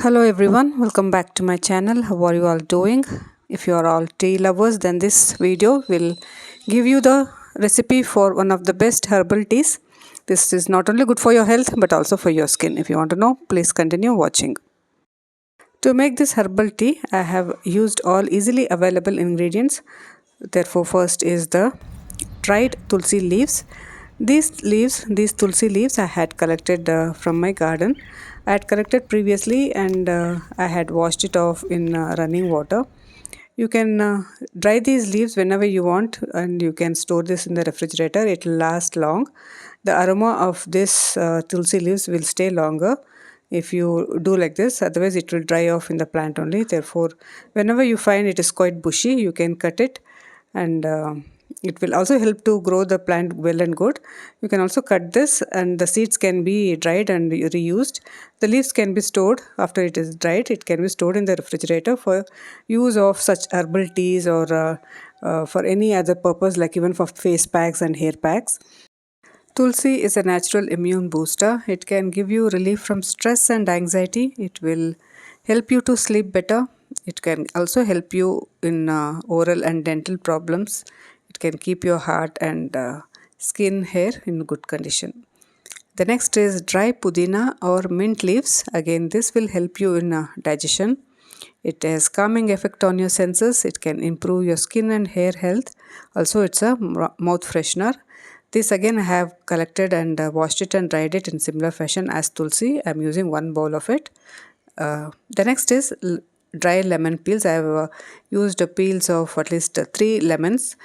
Hello everyone, welcome back to my channel. How are you all doing? If you are all tea lovers, then this video will give you the recipe for one of the best herbal teas. This is not only good for your health but also for your skin. If you want to know, please continue watching. To make this herbal tea, I have used all easily available ingredients. Therefore, first is the dried Tulsi leaves. These Tulsi leaves, I had collected from my garden. I had collected previously and I had washed it off in running water. You can dry these leaves whenever you want and you can store this in the refrigerator. It will last long. The aroma of this Tulsi leaves will stay longer if you do like this, otherwise it will dry off in the plant only. Therefore, whenever you find it is quite bushy, you can cut it and it will also help to grow the plant well and good. You can also cut this and the seeds can be dried and reused. The leaves can be stored after it is dried. It can be stored in the refrigerator for use of such herbal teas or for any other purpose, like even for face packs and hair packs. Tulsi is a natural immune booster. It can give you relief from stress and anxiety. It will help you to sleep better. It can also help you in oral and dental problems. It can keep your heart and skin hair in good condition. The next is dry pudina or mint leaves. Again, this will help you in digestion. It has calming effect on your senses. It can improve your skin and hair health. Also, it's a mouth freshener. This again I have collected and washed it and dried it in similar fashion as Tulsi. I am using one bowl of it. The next is dry lemon peels. I have used peels of at least 3 lemons.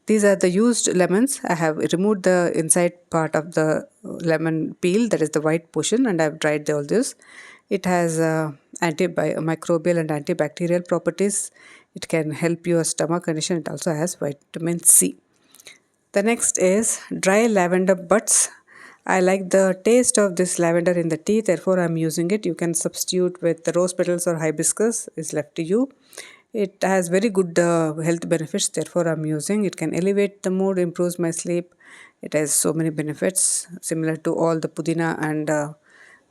These are the used lemons. I have removed the inside part of the lemon peel, that is the white portion, and I have dried all this. It has antimicrobial and antibacterial properties. It can help your stomach condition. It also has vitamin C. The next is dry lavender buds. I like the taste of this lavender in the tea, therefore I am using it. You can substitute with the rose petals or hibiscus, is left to you. It has very good health benefits, therefore I am using. It can elevate the mood, improves my sleep. It has so many benefits similar to all the pudina and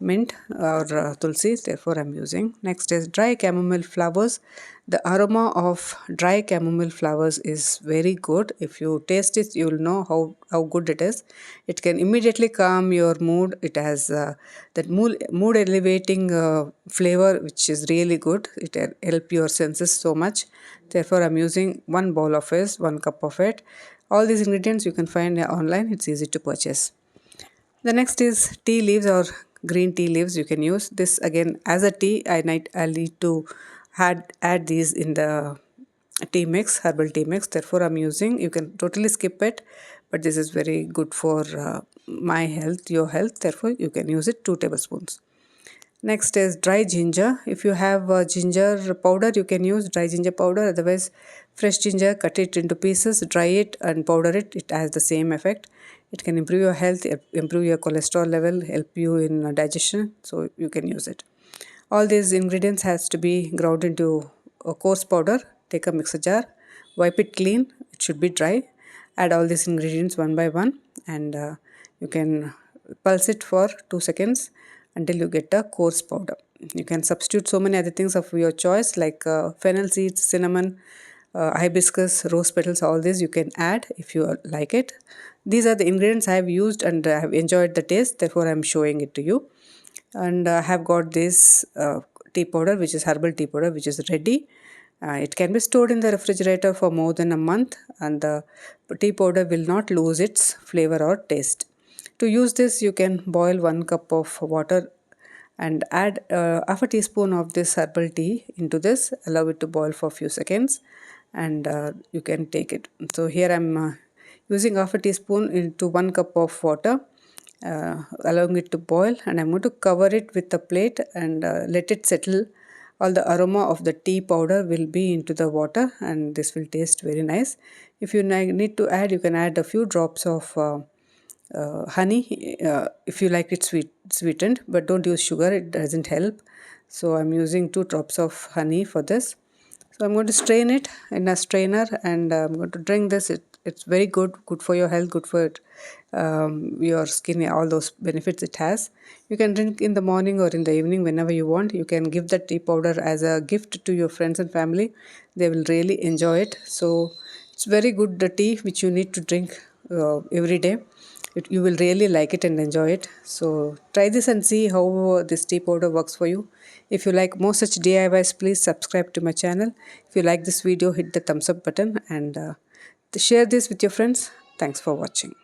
mint or tulsi, therefore I'm using. Next is dry chamomile flowers. The aroma of dry chamomile flowers is very good. If you taste it, you will know how good it is. It can immediately calm your mood. It has that mood elevating flavor, which is really good. It help your senses so much. Therefore I'm using one bowl of it, 1 cup of it. All these ingredients you can find online. It's easy to purchase. The next is tea leaves or green tea leaves. You can use this again as a tea. I need to add these in the tea mix, herbal tea mix. Therefore, I'm using. You can totally skip it, but this is very good for my health, your health. Therefore, you can use it 2 tablespoons. Next is dry ginger. If you have ginger powder, you can use dry ginger powder. Otherwise, fresh ginger, cut it into pieces, dry it and powder it. It has the same effect. It can improve your health, improve your cholesterol level, help you in digestion. So you can use it. All these ingredients has to be ground into a coarse powder. Take a mixer jar, wipe it clean. It should be dry. Add all these ingredients one by one and you can pulse it for 2 seconds until you get a coarse powder. You can substitute so many other things of your choice like fennel seeds, cinnamon, hibiscus, rose petals, all these you can add if you like it. These are the ingredients I have used and I have enjoyed the taste, therefore I am showing it to you. And I have got this tea powder, which is herbal tea powder, which is ready. It can be stored in the refrigerator for more than a month and the tea powder will not lose its flavor or taste. To use this, you can boil 1 cup of water and add half a teaspoon of this herbal tea into this. Allow it to boil for a few seconds and you can take it. So here I am using half a teaspoon into 1 cup of water, allowing it to boil, and I'm going to cover it with a plate and let it settle. All the aroma of the tea powder will be into the water and this will taste very nice. If you need to add, you can add a few drops of honey if you like it sweetened, but don't use sugar, it doesn't help. So I'm using 2 drops of honey for this. So I'm going to strain it in a strainer and I'm going to drink this. it's very good for your health, good for your skin, all those benefits it has. You can drink in the morning or in the evening, whenever you want. You can give that tea powder as a gift to your friends and family. They will really enjoy it. So it's very good, the tea which you need to drink every day. You will really like it and enjoy it. So try this and see how this tea powder works for you. If you like more such DIYs, please subscribe to my channel. If you like this video, hit the thumbs up button and share this with your friends. Thanks for watching.